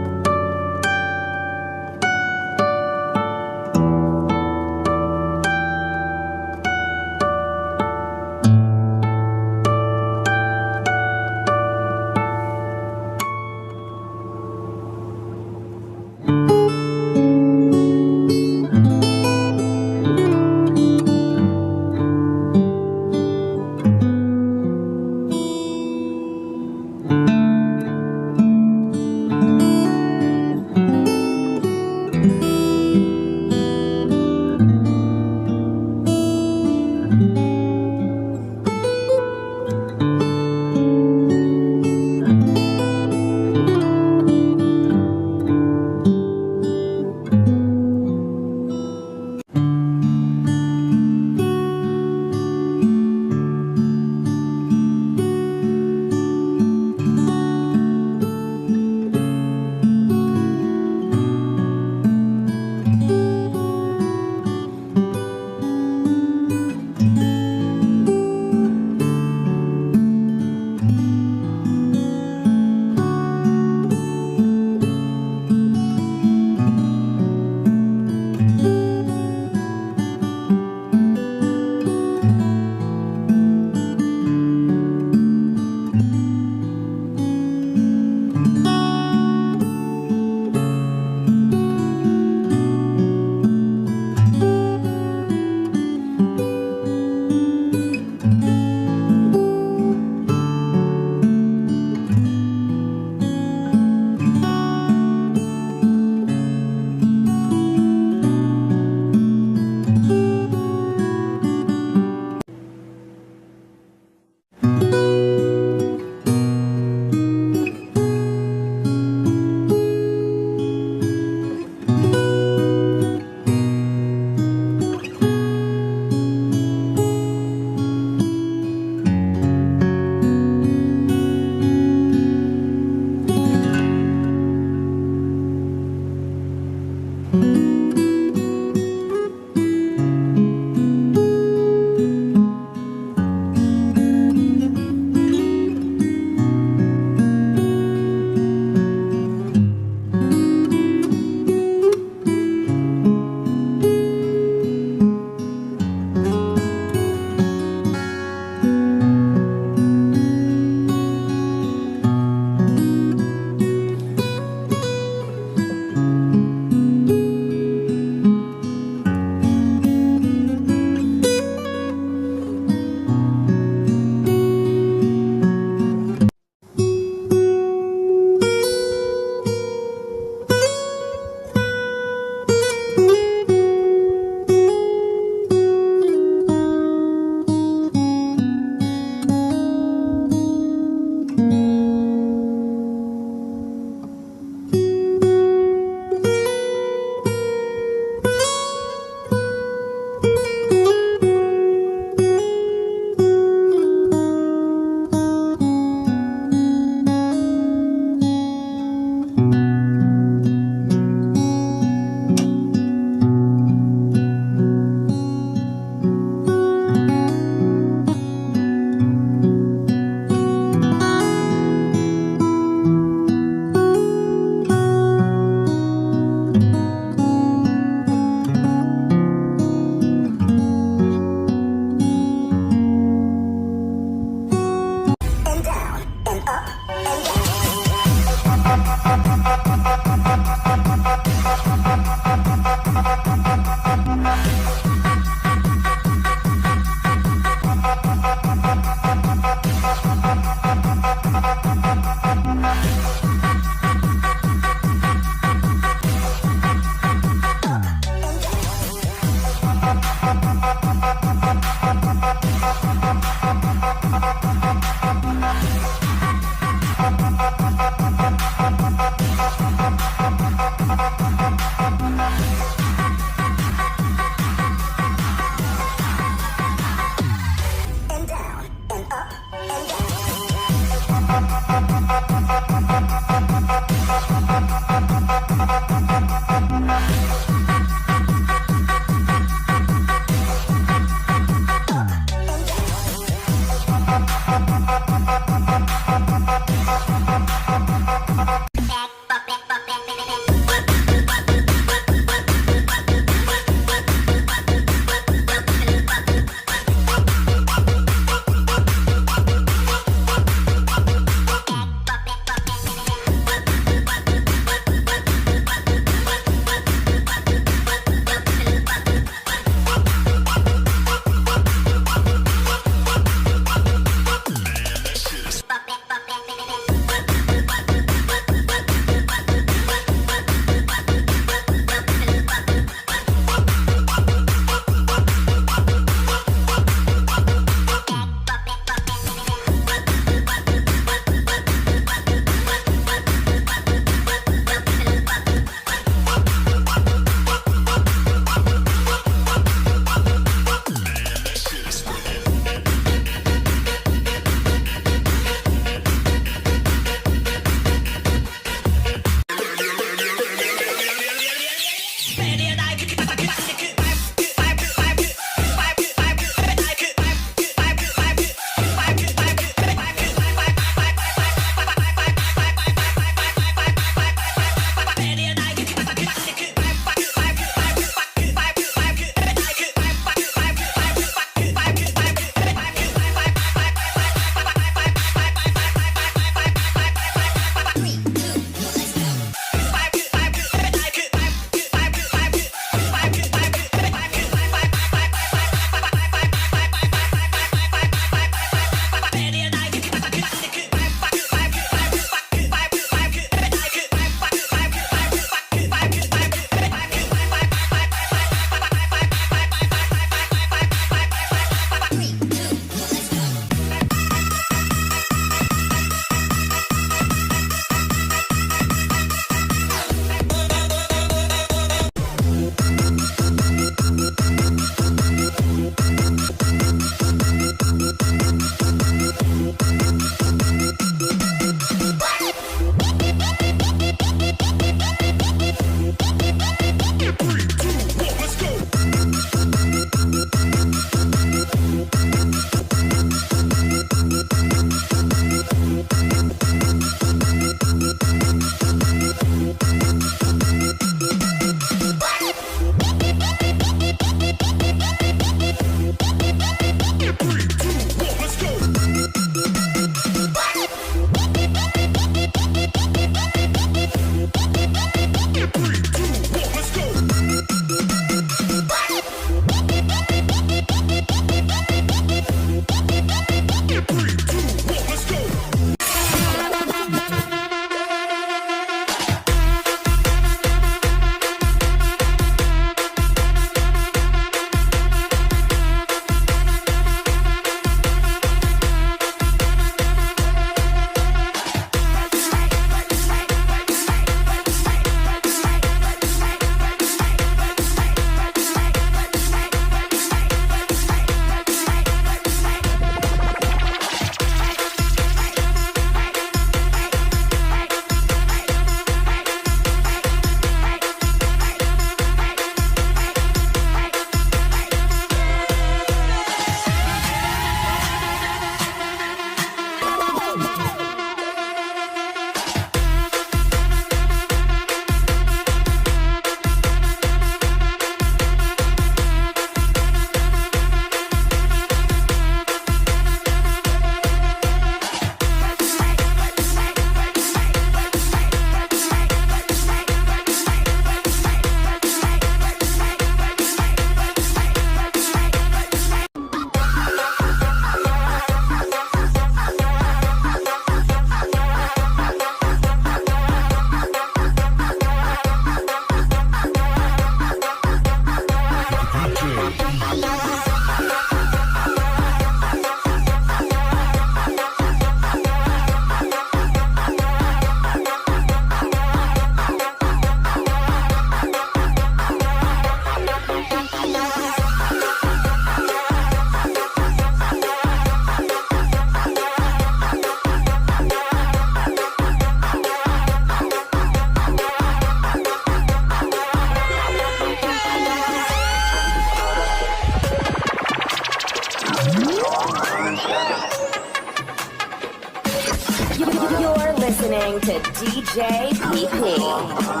Speaker 11: You're listening to DJ PP.